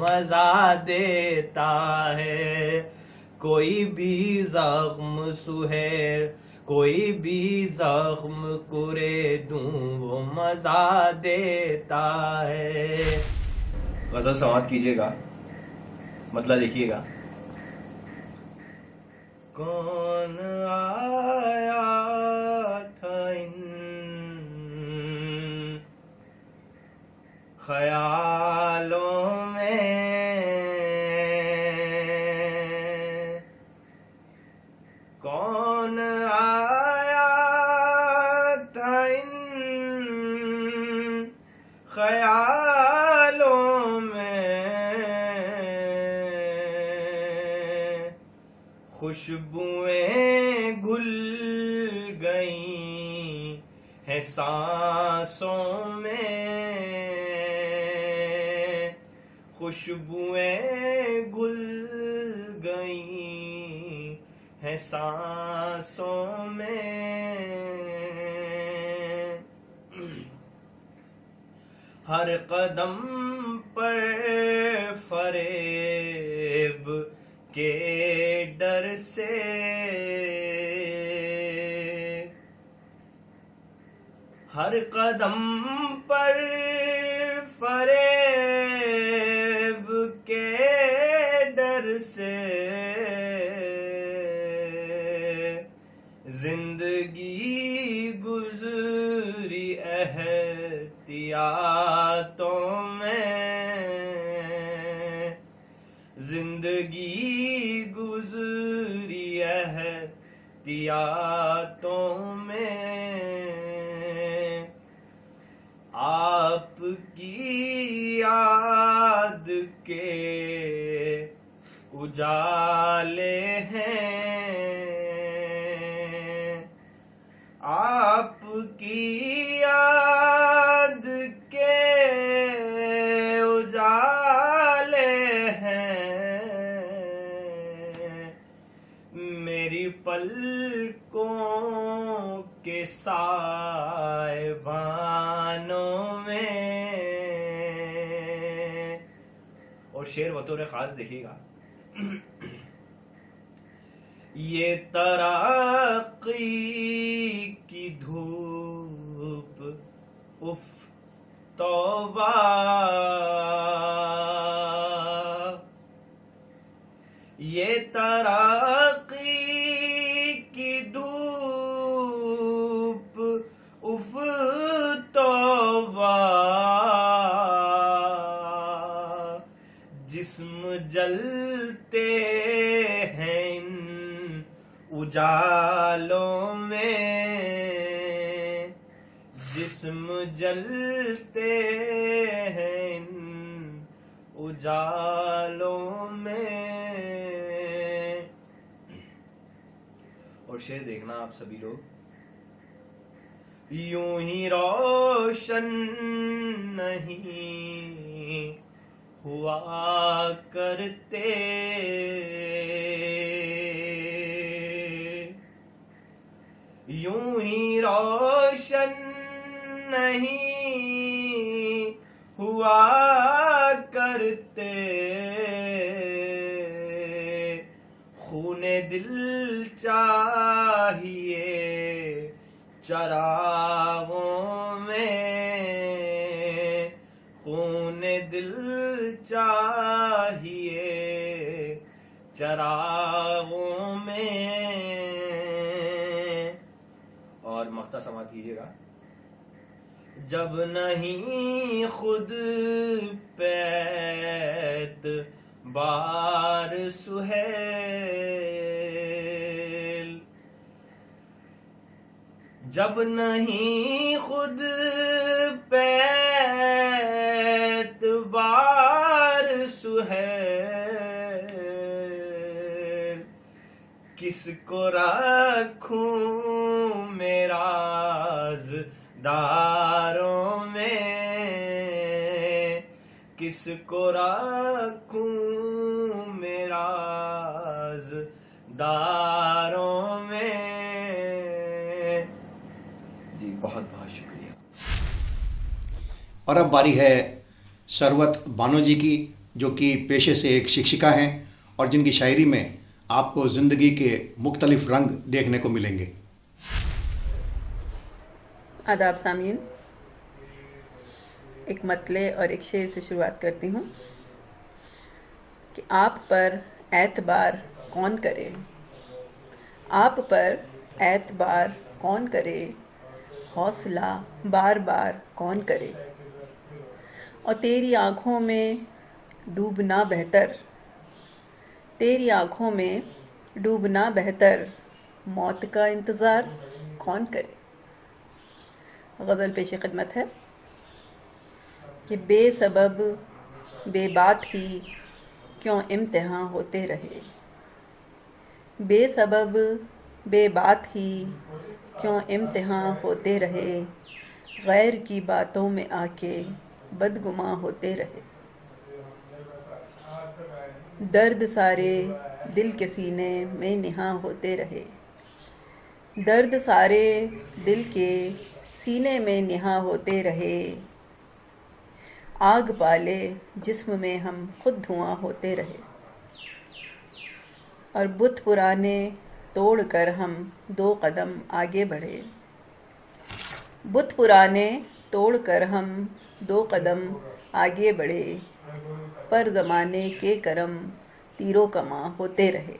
مزہ دیتا ہے. کوئی بھی زخم سہیل کوئی بھی زخم کرے دوں وہ مزہ دیتا ہے. غزل سماعت کیجیے گا, مطلب دیکھیے گا. کون آیا تھا ان خیالوں میں, کون آیا تھا ان خیالوں میں, خوشبوئیں گل گئی ہیں سانسوں میں, خوشبوئیں گل گئی ہیں سانسوں میں. ہر قدم پر فریب کے ڈر سے, ہر قدم پر فریب کے ڈر سے, زندگی گزری احتیاطوں میں, زندگی گزری احتیاطوں میں. آپ کی یاد کے اجالے ہیں, آپ کی یاد کے اجالے ہیں, میری پلکوں کے سائبانوں میں. اور شعر بطور خاص دیکھیے گا. یہ ترقی کی دھوپ اف توبہ, یہ ترقی کی دھوپ اف توبہ, جسم جلتے ہیں ان اجالوں میں, جسم جلتے ہیں ان اجالوں میں. اور شعر دیکھنا آپ سبھی لوگ. یوں ہی روشن نہیں ہوا کرتے, یوں ہی روشن نہیں ہوا کرتے, خون دل چاہیے چراغوں میں, خون دل چاہیے چراغوں میں. اور مقطع سماعت کیجیے گا. جب نہیں خود پیت بار سہیل, جب نہیں خود پیت بار سہیل, کس کو رکھوں میرا رازداروں میں, کس کو رکھوں میرا رازداروں میں. جی بہت بہت شکریہ. اور اب باری ہے ثروت بانو جی کی, جو کہ پیشے سے ایک شکشکا ہیں اور جن کی شاعری میں آپ کو زندگی کے مختلف رنگ دیکھنے کو ملیں گے۔ آداب سامعین، ایک مطلع اور ایک شعر سے شروعات کرتی ہوں کہ آپ پر اعتبار کون کرے، آپ پر اعتبار کون کرے، حوصلہ بار بار کون کرے، اور تیری آنکھوں میں ڈوبنا بہتر، تیری آنکھوں میں ڈوبنا بہتر، موت کا انتظار کون کرے۔ غزل پیش خدمت ہے کہ بے سبب بے بات ہی کیوں امتحان ہوتے رہے، بے سبب بے بات ہی کیوں امتحان ہوتے رہے، غیر کی باتوں میں آ کے بدگماں ہوتے رہے، درد سارے دل کے سینے میں نہاں ہوتے رہے، درد سارے دل کے سینے میں نہاں ہوتے رہے، آگ پالے جسم میں ہم خود دھواں ہوتے رہے، اور بت پرانے توڑ کر ہم 2 قدم آگے بڑھے، بت پرانے توڑ کر ہم 2 قدم آگے بڑھے، پر زمانے کے کرم تیرو کماں ہوتے رہے،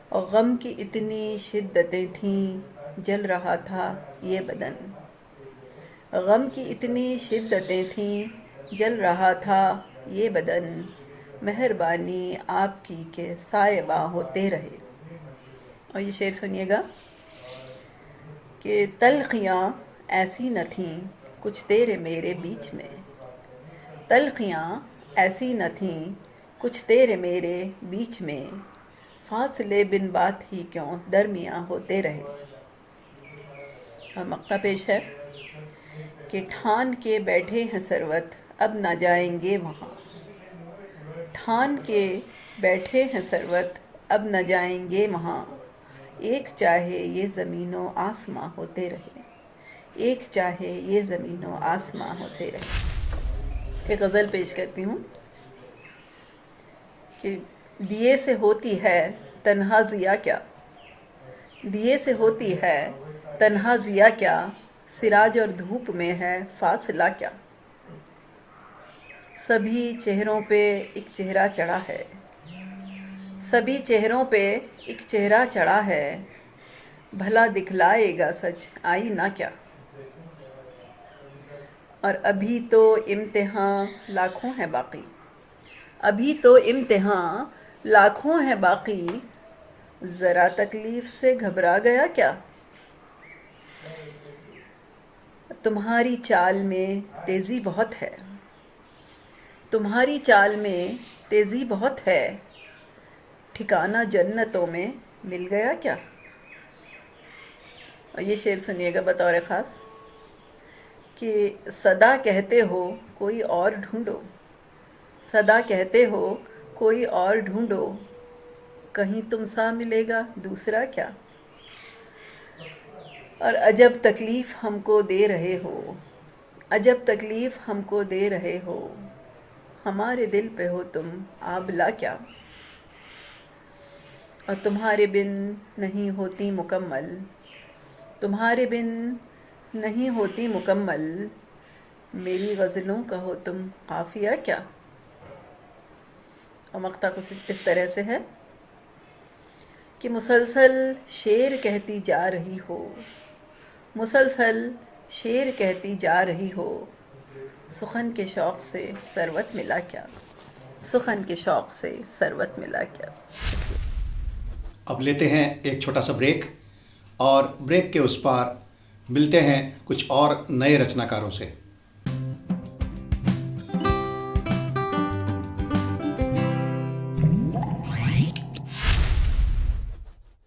اور غم کی اتنی شدتیں تھیں جل رہا تھا یہ بدن، غم کی اتنی شدتیں تھیں جل رہا تھا یہ بدن، مہربانی آپ کی کہ سائے باں ہوتے رہے۔ اور یہ شعر سنیے گا کہ تلخیاں ایسی نہ تھیں کچھ تیرے میرے بیچ میں، تلخیاں ایسی نہ تھیں کچھ تیرے میرے بیچ میں، فاصلے بن بات ہی کیوں درمیاں ہوتے رہے۔ اور مقطع پیش ہے کہ ٹھان کے بیٹھے ہیں سروت اب نہ جائیں گے وہاں، ٹھان کے بیٹھے ہیں سروت اب نہ جائیں گے وہاں، ایک چاہے یہ زمین و آسماں ہوتے رہے، ایک چاہے یہ زمین و آسماں ہوتے رہے۔ ایک غزل پیش کرتی ہوں کہ دیے سے ہوتی ہے تنہا ضیا کیا، دیے سے ہوتی ہے تنہا ضیا کیا، سراج اور دھوپ میں ہے فاصلہ کیا، سبھی چہروں پہ ایک چہرہ چڑھا ہے، سبھی چہروں پہ ایک چہرہ چڑھا ہے، بھلا دکھلائے گا سچ آئینہ کیا، اور ابھی تو امتحان لاکھوں ہیں باقی، ابھی تو امتحان لاکھوں ہیں باقی، ذرا تکلیف سے گھبرا گیا کیا، تمہاری چال میں تیزی بہت ہے، تمہاری چال میں تیزی بہت ہے، ٹھکانہ جنتوں میں مل گیا کیا۔ اور یہ شعر سنیے گا بطور خاص کہ صدا کہتے ہو کوئی اور ڈھونڈو، صدا کہتے ہو کوئی اور ڈھونڈو، کہیں تم سا ملے گا دوسرا کیا، اور عجب تکلیف ہم کو دے رہے ہو، عجب تکلیف ہم کو دے رہے ہو، ہمارے دل پہ ہو تم آبلا کیا، اور تمہارے بن نہیں ہوتی مکمل، تمہارے بن نہیں ہوتی مکمل، میری غزلوں کا ہو تم قافیہ کیا۔ اور مقطع کچھ اس طرح سے ہے کہ مسلسل شعر کہتی جا رہی ہو، مسلسل شعر کہتی جا رہی ہو، سخن کے شوق سے ثروت ملا کیا، سخن کے شوق سے ثروت ملا کیا۔ اب لیتے ہیں ایک چھوٹا سا بریک، اور بریک کے اس پار ملتے ہیں کچھ اور نئے رچناکاروں سے۔